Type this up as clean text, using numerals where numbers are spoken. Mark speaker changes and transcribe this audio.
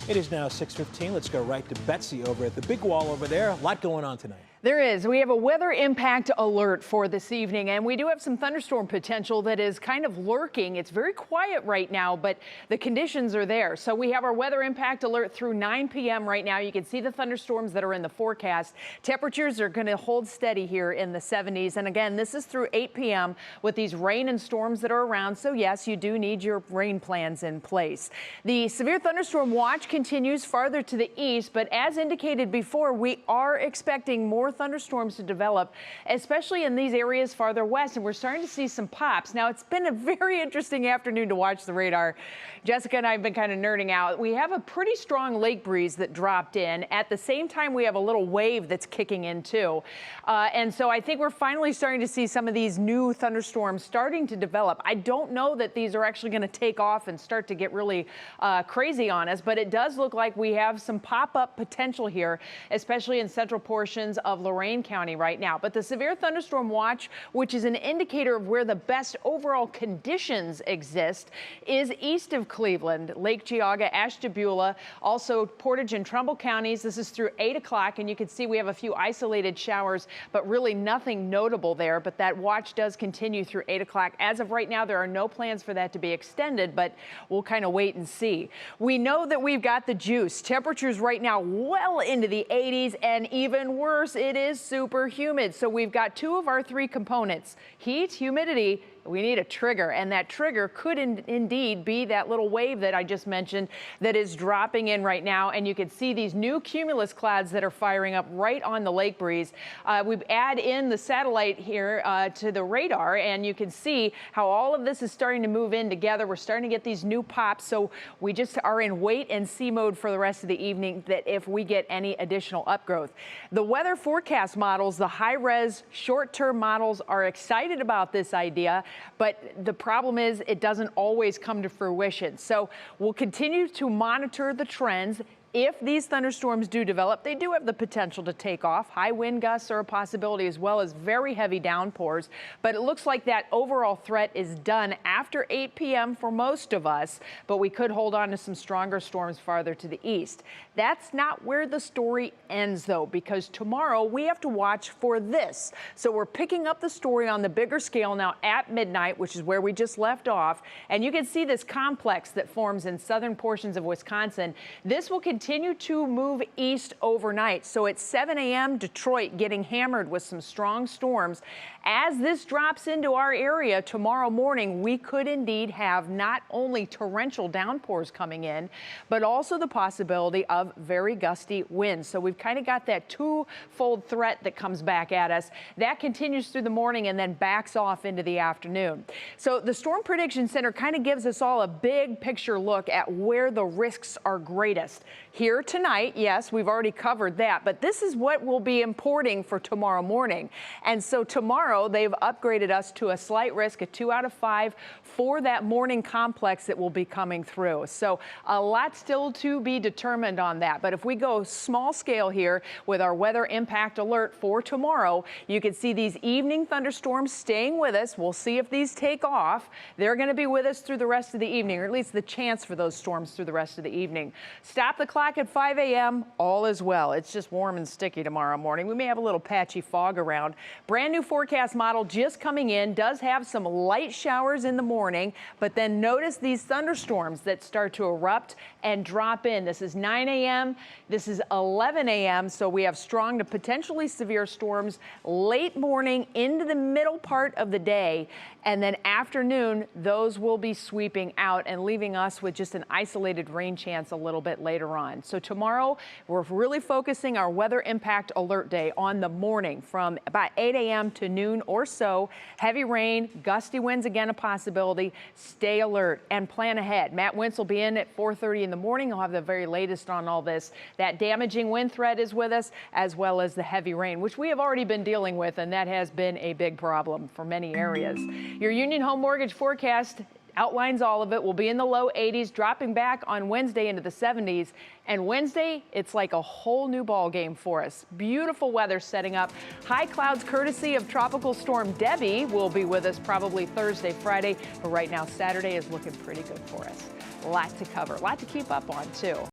Speaker 1: It is now 6:15. Let's go right to Betsy over at the big wall over there. A lot going on tonight.
Speaker 2: There is. We have a weather impact alert for this evening, and we do have some thunderstorm potential that is kind of lurking. It's very quiet right now, but the conditions are there. So we have our weather impact alert through 9 p.m. right now. You can see the thunderstorms that are in the forecast. Temperatures are going to hold steady here in the 70s. And again, this is through 8 p.m. with these rain and storms that are around. So yes, you do need your rain plans in place. The severe thunderstorm watch continues farther to the east, but as indicated before, we are expecting more thunderstorms to develop, especially in these areas farther west, and we're starting to see some pops. Now, it's been a very interesting afternoon to watch the radar. Jessica and I have been kind of nerding out. We have a pretty strong lake breeze that dropped in. At the same time, we have a little wave that's kicking in too. And so I think we're finally starting to see some of these new thunderstorms starting to develop. I don't know that these are actually going to take off and start to get really crazy on us, but it does look like we have some pop-up potential here, especially in central portions of Lorain County right now. But the severe thunderstorm watch, which is an indicator of where the best overall conditions exist, is east of Cleveland, Lake Geauga, Ashtabula, also Portage and Trumbull counties. This is through 8 o'clock, and you can see we have a few isolated showers, but really nothing notable there. But that watch does continue through 8 o'clock. As of right now, there are no plans for that to be extended, but we'll kind of wait and see. We know that we've got the juice. Temperatures right now well into the 80s, and even worse, it is super humid. So we've got two of our three components: heat, humidity. We need a trigger, and that trigger could indeed be that little wave that I just mentioned that is dropping in right now. And you can see these new cumulus clouds that are firing up right on the lake breeze. We add in the satellite here to the radar, and you can see how all of this is starting to move in together. We're starting to get these new pops, so we just are in wait and see mode for the rest of the evening that if we get any additional upgrowth. The weather forecast models, the high-res short-term models, are excited about this idea. But the problem is it doesn't always come to fruition. So we'll continue to monitor the trends. If these thunderstorms do develop, they do have the potential to take off. High wind gusts are a possibility, as well as very heavy downpours. But it looks like that overall threat is done after 8 p.m. for most of us, but we could hold on to some stronger storms farther to the east. That's not where the story ends, though, because tomorrow we have to watch for this. So we're picking up the story on the bigger scale now at midnight, which is where we just left off. And you can see this complex that forms in southern portions of Wisconsin. This will continue to move east overnight. So at 7 a.m., Detroit getting hammered with some strong storms. As this drops into our area tomorrow morning, we could indeed have not only torrential downpours coming in, but also the possibility of very gusty winds. So we've kind of got that twofold threat that comes back at us. That continues through the morning and then backs off into the afternoon. So the Storm Prediction Center kind of gives us all a big picture look at where the risks are greatest. Here tonight, yes, we've already covered that, but this is what we'll be importing for tomorrow morning. And so tomorrow, they've upgraded us to a slight risk, a 2 out of 5 for that morning complex that will be coming through. So a lot still to be determined on that. But if we go small scale here with our weather impact alert for tomorrow, you can see these evening thunderstorms staying with us. We'll see if these take off. They're going to be with us through the rest of the evening, or at least the chance for those storms through the rest of the evening. Stop the clock at 5 a.m. All is well. It's just warm and sticky tomorrow morning. We may have a little patchy fog around. Brand new forecast model just coming in, does have some light showers in the morning, but then notice these thunderstorms that start to erupt and drop in. This is 9 a.m. This is 11 a.m. So we have strong to potentially severe storms late morning into the middle part of the day. And then afternoon, those will be sweeping out and leaving us with just an isolated rain chance a little bit later on. So tomorrow, we're really focusing our weather impact alert day on the morning from about 8 a.m. to noon or so. Heavy rain, gusty winds, again, a possibility. Stay alert and plan ahead. Matt Wentz will be in at 4:30 in the morning. He'll have the very latest on all this. That damaging wind threat is with us, as well as the heavy rain, which we have already been dealing with, and that has been a big problem for many areas. Your Union Home Mortgage forecast outlines all of it. We'll be in the low 80s, dropping back on Wednesday into the 70s. And Wednesday, it's like a whole new ball game for us. Beautiful weather setting up. High clouds courtesy of Tropical Storm Debbie will be with us probably Thursday, Friday. But right now, Saturday is looking pretty good for us. A lot to cover, a lot to keep up on, too.